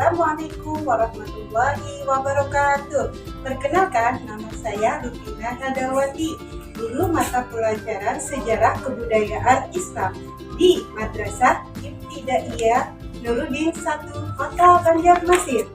Assalamualaikum warahmatullahi wabarakatuh. Perkenalkan, nama saya Lupina Hadawati, guru mata pelajaran Sejarah Kebudayaan Islam di Madrasah Ibtidaiyah Nuruddin 1, Kota Banjarmasin.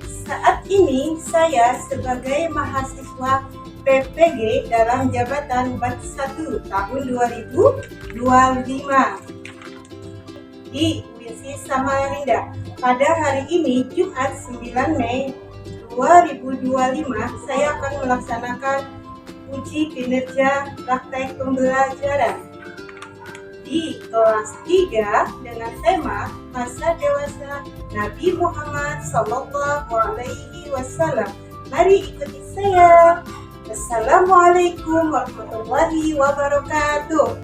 Saat ini saya sebagai mahasiswa PPG dalam jabatan Batch 1 tahun 2025 di UINSI Samarinda. Pada hari ini, Jumat 9 Mei 2025, saya akan melaksanakan uji kinerja praktek pembelajaran di kelas 3 dengan tema Masa Dewasa Nabi Muhammad SAW. Mari ikuti saya. Assalamualaikum warahmatullahi wabarakatuh.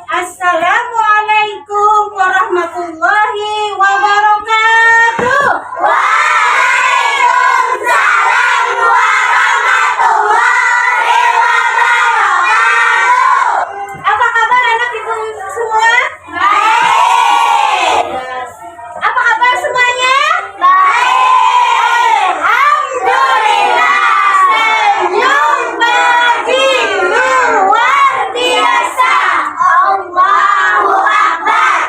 Assalamualaikum warahmatullahi wabarakatuh. Waalaikumsalam warahmatullahi wabarakatuh. Apa kabar anak ibu semua? Baik. Apa kabar semuanya? Baik. Alhamdulillah. Senyum bagi luar biasa. Allahu Akbar.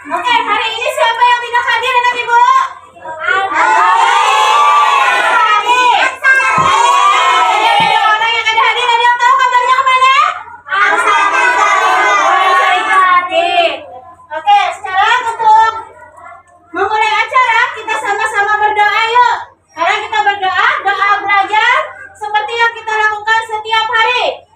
Oke, hari ini siapa yang tidak hadir anak ibu? Ada orang yang ada hadir, ada yang tahu kantornya kemana? Oke, sekarang untuk memulai acara kita sama-sama berdoa yuk. Karena kita berdoa, doa belajar seperti yang kita lakukan setiap hari.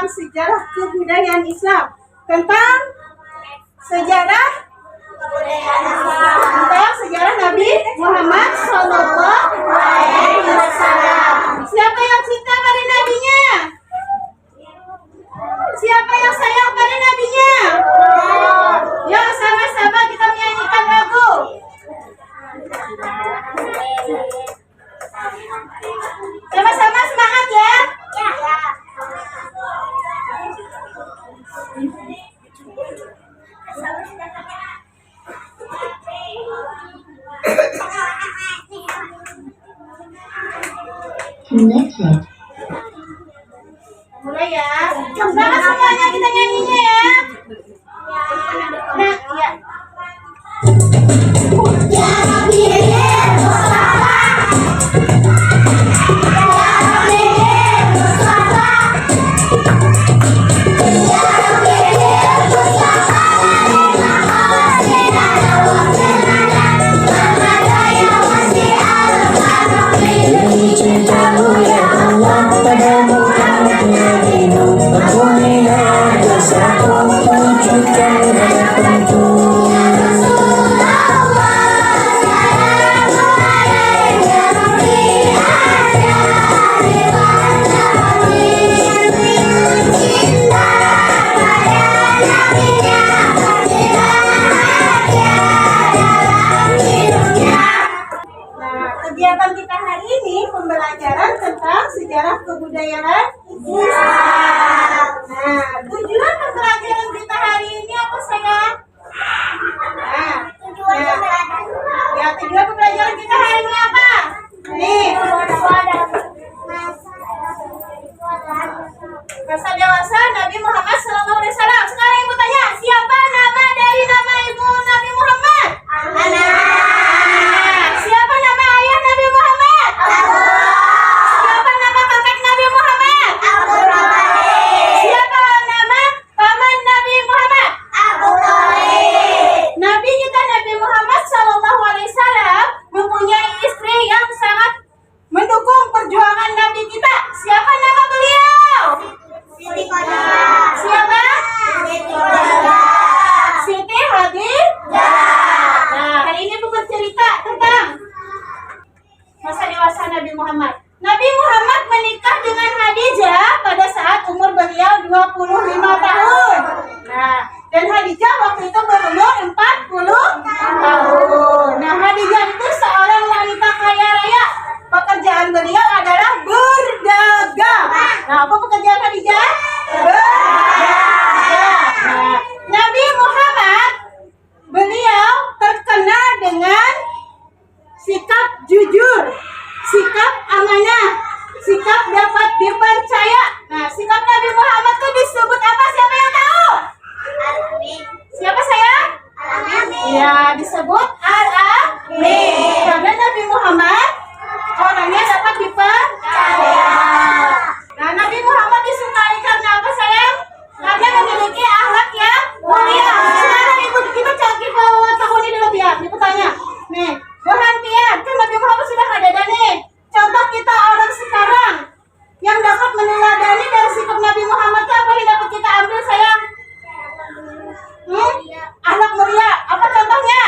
Sejarah kebudayaan Islam, tentang sejarah Nabi Muhammad SAW. Siapa yang cinta pada nabinya? Siapa yang sayang pada nabinya? Yuk sama-sama kita menyanyikan lagu. Sama-sama semangat ya. Mulai ya. Semangat semuanya kita nyanyinya ya. Nah, ya. Nah, tujuan pembelajaran kita hari ini apa sayang? Ya, tujuan pembelajaran kita hari ini apa? Nih, masa dewasa Nabi Muhammad SAW. Sekarang ibu tanya, siapa nama dari nama ibu Nabi Muhammad? Siapa nama ayah Nabi Muhammad? Siapa nama kakek Nabi Muhammad? Siapa nama paman Nabi Muhammad? Nabi kita Nabi Muhammad SAW mempunyai istri yang sangat mendukung perjuangan Nabi kita. Siapa nama beliau? Siapa? Siti Khadijah. Nah, hari ini buku cerita tentang masa dewasa Nabi Muhammad. Nabi Muhammad menikah dengan Khadijah pada saat umur beliau 25 tahun. Nah, dan Khadijah waktu itu berumur 40 tahun. Nah, Khadijah itu seorang wanita kaya raya. Pekerjaan beliau adalah berdagang. Nah, apa pekerjaan Khadijah? Berdagang. Nah, Nabi Muhammad beliau terkenal dengan sikap jujur, sikap amanah, sikap dapat dipercaya. Nah, sikap Nabi Muhammad itu disebut apa? Siapa yang tahu? Siapa sayang? Ya, disebut Al-Amin. Karena Nabi Muhammad orangnya dapat dipercaya. Nah, Nabi Muhammad disukai karena apa sayang? Karena memiliki akhlak yang mulia. Sekarang ibu kita canggih ke tahun ini dulu ya. Ibu tanya, nih, perhatian, kan Nabi Muhammad sudah ada nih. Contoh kita orang sekarang yang dapat meneladani dari sikap Nabi Muhammad itu apa yang dapat kita ambil sayang? Akhlak mulia. Apa contohnya?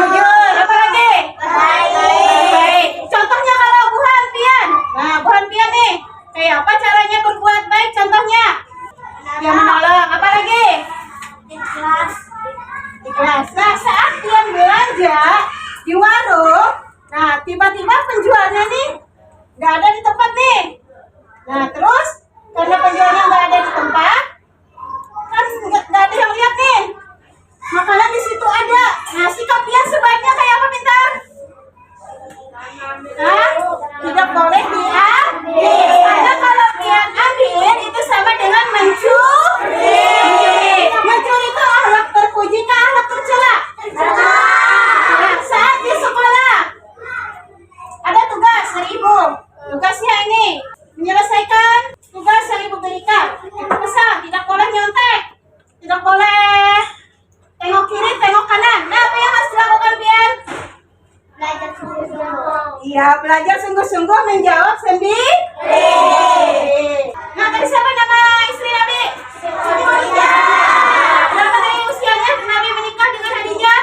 Jujur. Apa lagi? Baik. Contohnya kalau Bu Hanpian. Nah, Bu Hanpian nih, kayak apa caranya berbuat baik? Contohnya? Ya menolong. Apa lagi? Ikhlas. Nah, saat Pian belanja di warung, nah tiba-tiba penjualnya nih nggak ada di tempat nih. Nah, terus karena penjualnya nggak ada di tempat, kan nggak ada yang lihat nih. Makanan di situ ada. Nah, sikap Pian sebaiknya kayak apa, Pintar? Tidak boleh diambil. Karena kalau Pian ambil itu sama dengan mencuri. Mencuri itu akhlak terpuji ke akhlak tercela. Nah, saat di sekolah ada tugas dari ibu. Tugasnya ini menyelesaikan tugas yang ibu berikan. Ibu pesan tidak boleh nyontek, tidak boleh tengok kiri, tengok kanan. Nah, apa yang harus dilakukan, Pian? Belajar sungguh-sungguh. Iya, belajar sungguh-sungguh menjawab sendiri. Nah, tadi siapa nama istri Nabi? Khadijah. Berapa dari usianya Nabi menikah dengan Khadijah?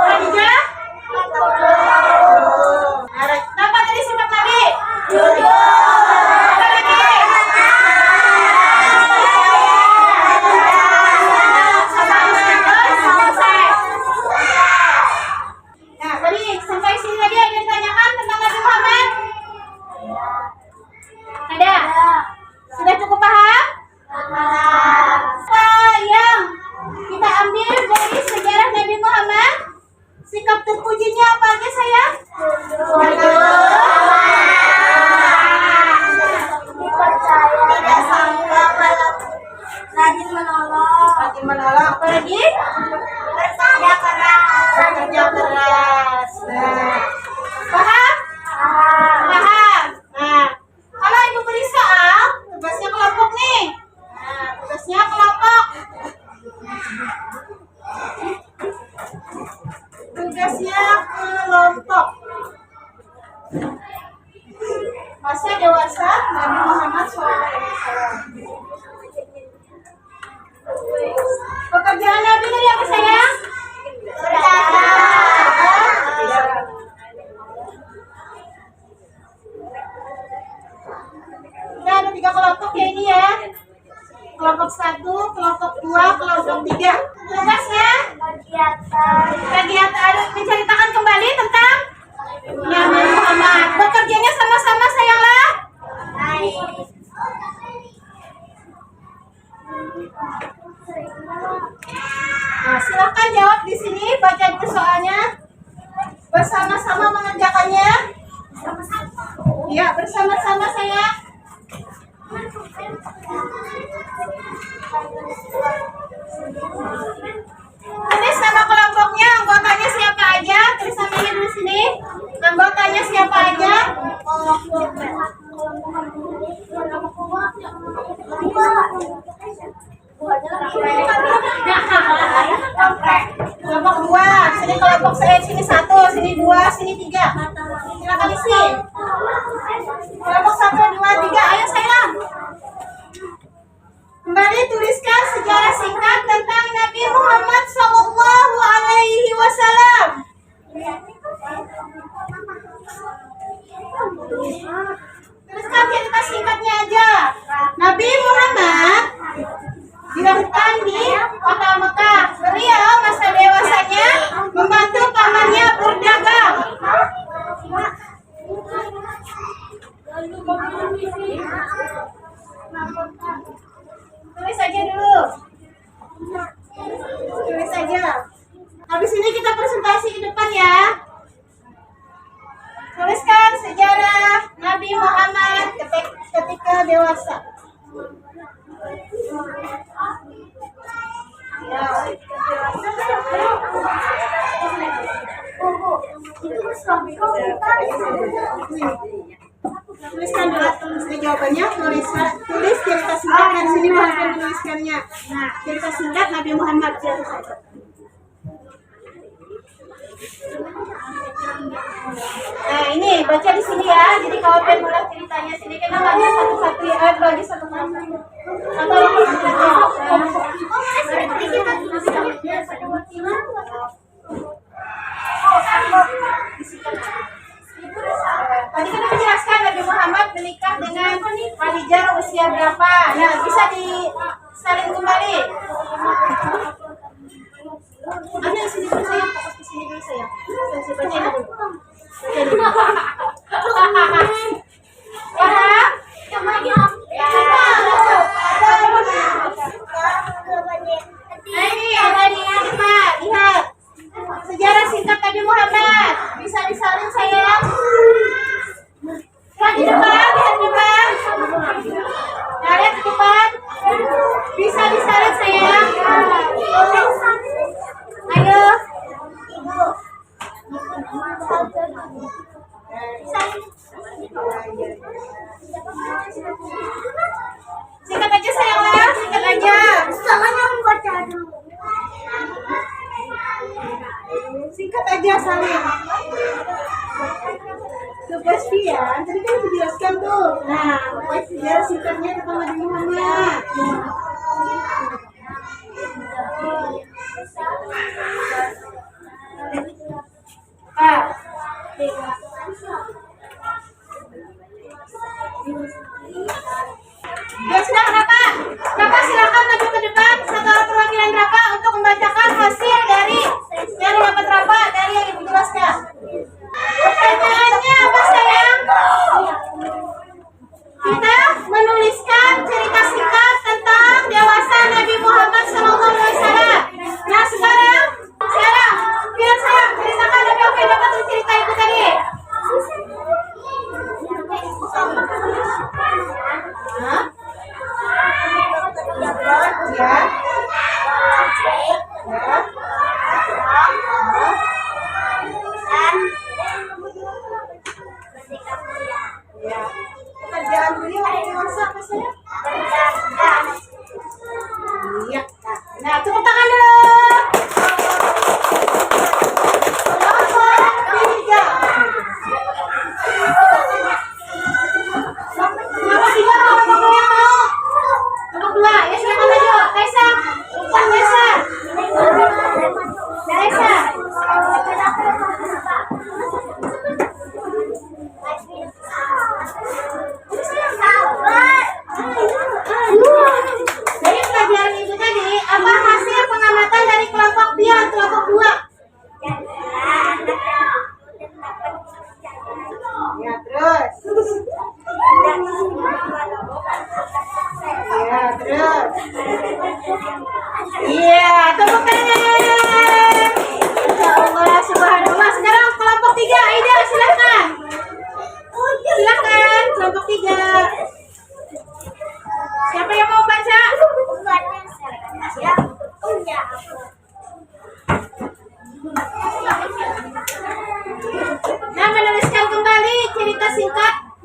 Khadijah? Apa tadi sifat Nabi? Jujur. Apa lagi? Nah, tadi sampai sini tadi ada yang ditanyakan tentang Nabi Muhammad? Ada? Sudah cukup paham? Apa yang kita ambil dari sejarah Nabi Muhammad? Sikap terpujinya apa aja sayang? Tidak sombong, rajin menolong. Rajin menolong. Apa lagi? Bekerja keras. Bekerja keras. Nah, paham? Paham. Nah, kalau ibu beri soal, tugasnya kelompok nih. Nah, tugasnya kelompok. Tugasnya kelompok. Masa dewasa Nabi Muhammad SAW. Pekerjaan Nabi tadi apa sayang? Kita ada 3 kelompok ya ini ya. Kelompok 1, kelompok 2, kelompok 3. Tugasnya kegiatan menceritakan kembali tentang Nabi Muhammad. Bekerjanya sama sama-sama sayang. Tulis nama kelompoknya, anggotanya siapa aja. Tulis namanya dulu sini. Anggotanya siapa aja. Kelompok 2, sini kelompok saya, sini 1, sini 2, sini 3. Silakan isi. Kelompok 1, 2, 3. Ayo sayang. Kembali tuliskan sejarah singkat tentang Nabi Muhammad Sallallahu Alaihi Wasallam. Tuliskan cerita singkatnya aja. Nabi Muhammad dilahirkan di kota Mekah. Beliau masa dewasanya membantu pamannya berdagang. Tulis saja dulu. Tulis saja. Habis ini kita presentasi ke depan ya. Tuliskan sejarah Nabi Muhammad ketika dewasa. Ya. Tuliskan dulu jawabannya, tulis cerita singkat dan sini bagian menuliskannya. Nah, cerita singkat Nabi Muhammad. Nah, ini baca di sini ya. Jadi kalau pengen mulai ceritanya sini kita baca satu-satu ya, bagi satu kelompok. Tadi kita menjelaskan Nabi Muhammad menikah dengan Khadijah usia berapa. Nah, bisa disalin kembali. Ada di sini dulu saya, fokus di sini dulu saya. Saya baca dulu. Paham? Nah, ini ada di depan. Lihat. Sejarah singkat Nabi Muhammad. Bisa disalin sayang. Lihat di depan, lihat di depan. Nah, lihat di depan. Bisa disalin sayang. Ayo. Singkat aja sayang lah, singkat aja. Singkat aja saling. Kepastian, tadi kan dijelaskan tuh. Nah, sejarah singkatnya tentang Nabi Muhammad. Ya sudah, Rafa. Rafa silakan maju ke depan. Satu orang perwakilan Rafa untuk membacakan hasil dari yang dapat Rafa dari yang Ibu jelaskan. Pertanyaannya apa sayang? Kita menuliskan cerita singkat tentang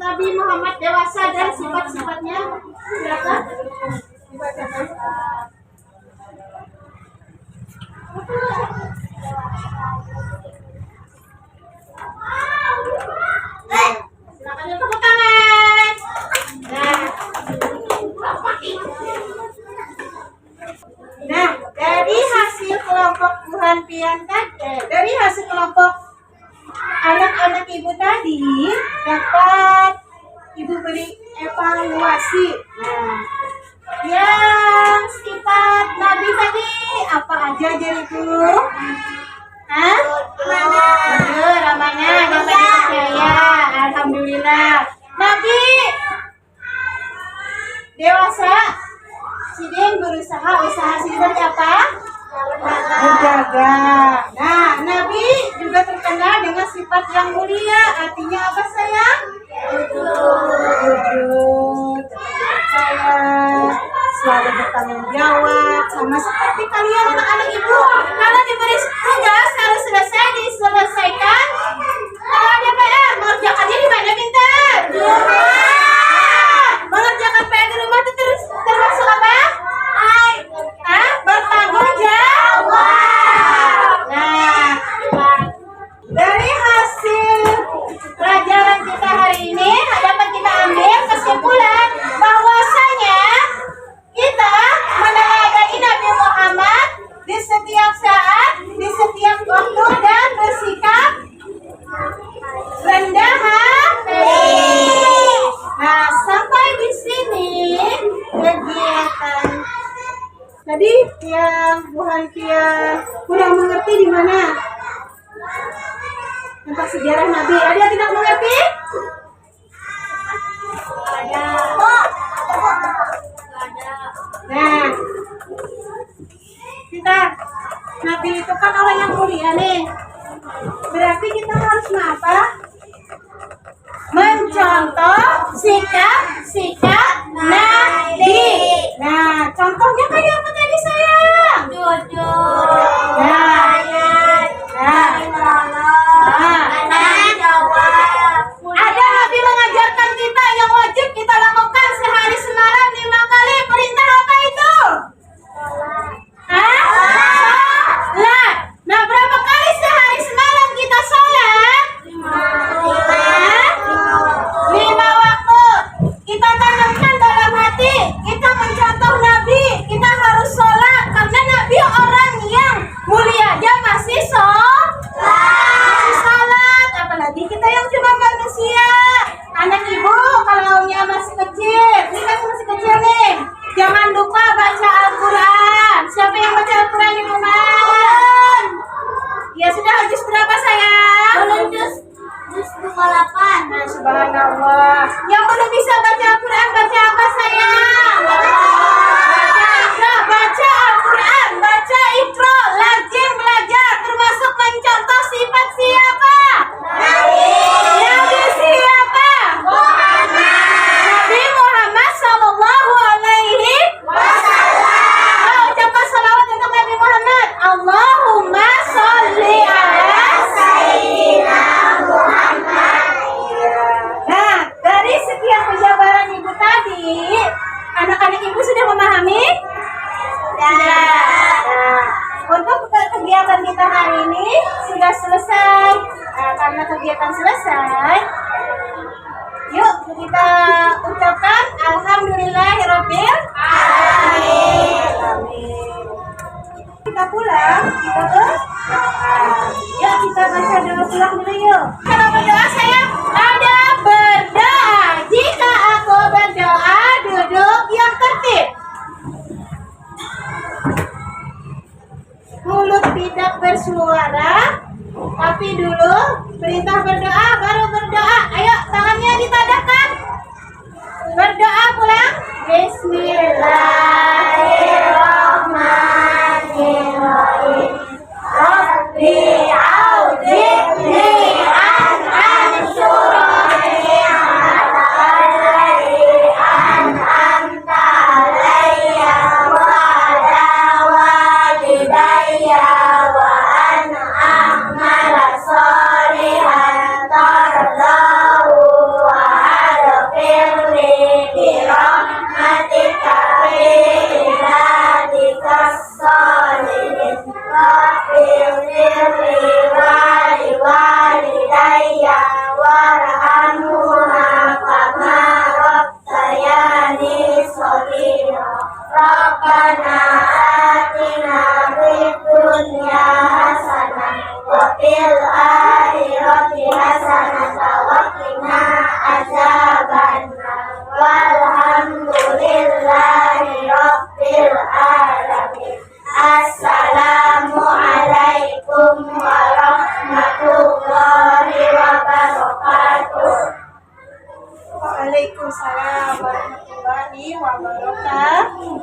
Nabi Muhammad dewasa dan sifat-sifatnya. Silakan. Silakan tepuk tangan. Nah, dari hasil kelompok Tuhan Pian tadi, dari hasil kelompok anak-anak ibu tadi dapat ibu beri evaluasi. Nah, yang sifat Nabi tadi apa aja jadi itu? Hah? Ramana dapat dipercaya. Alhamdulillah. Nabi dewasa. Sidin berusaha, usaha seperti apa? Menjaga. Nah, Nabi juga terkenal dengan sifat yang mulia. Artinya apa sayang? Jujur, percaya, selalu bertanggung jawab. Sama seperti kalian anak-anak ibu. Kalau diberi tugas harus selesai, diselesaikan. Kalau ada PR, mengerjakannya di mana Bintar? Mengerjakan PR di rumah itu termasuk apa? Bertanggung jawab. Nah, dari hasil pelajaran kita hari ini dapat kita ambil kesimpulan bahwasanya kita meneladani Nabi Muhammad di setiap saat, di setiap waktu dan bersikap rendah hati. Nah, sampai di sini kegiatan tadi yang Bu Hantia kurang mengerti di mana tentang sejarah Nabi. Ada yang tidak mengerti? Ada. Nah, kita Nabi itu kan orang yang mulia nih. Berarti kita harus apa? Mencontoh sikap Nabi. Nah, contohnya kayak apa tadi sayang? Jujur. Ada Nabi mengajarkan kita yang wajib kita lakukan sehari semalam 5 kali. Perintah apa itu? Sholat. Nah, berapa kali sehari semalam kita sholat? 5 waktu. Kita tanamkan dalam hati, kita mencontoh Nabi, kita harus sholat karena Nabi orang yang mulia aja masih sholat, apalagi kita yang cuma manusia. Anak ibu kalaunya masih kecil, ini kan masih kecil nih, jangan lupa baca Al-Quran. Siapa yang baca Al-Quran di rumah? Ya sudah, juz berapa sayang? Juz 28. Nah, subhanallah. Yang belum bisa baca Al-Quran, baca apa sayang? Baca Al-Quran, baca Iqra, lazim belajar, termasuk mencontoh sifat siapa? Nabi siapa? Nabi Muhammad sallallahu alaihi wasallam. Ucapkan salawat untuk Nabi Muhammad. Allahumma sholli ala sayyidina Muhammad. Nah, dari sekian penjabaran ibu tadi, anak-anak ibu sudah memahami? Nah, untuk kegiatan kita hari ini sudah selesai. Nah, karena kegiatan selesai, yuk kita ucapkan alhamdulillahirabbil alamin. Kita pulang, kita yuk kita baca doa pulang dulu yuk. Kalau berdoa saya ada berdoa. Jika aku berdoa duduk yang tertib. Mulut tidak bersuara, tapi dulu perintah berdoa baru berdoa. Ayo tangannya ditadahkan. Berdoa pulang. Bismillahirrahmanirrahim. Rabbi a'udzibni an Waalaikumsalam warahmatullahi wabarakatuh.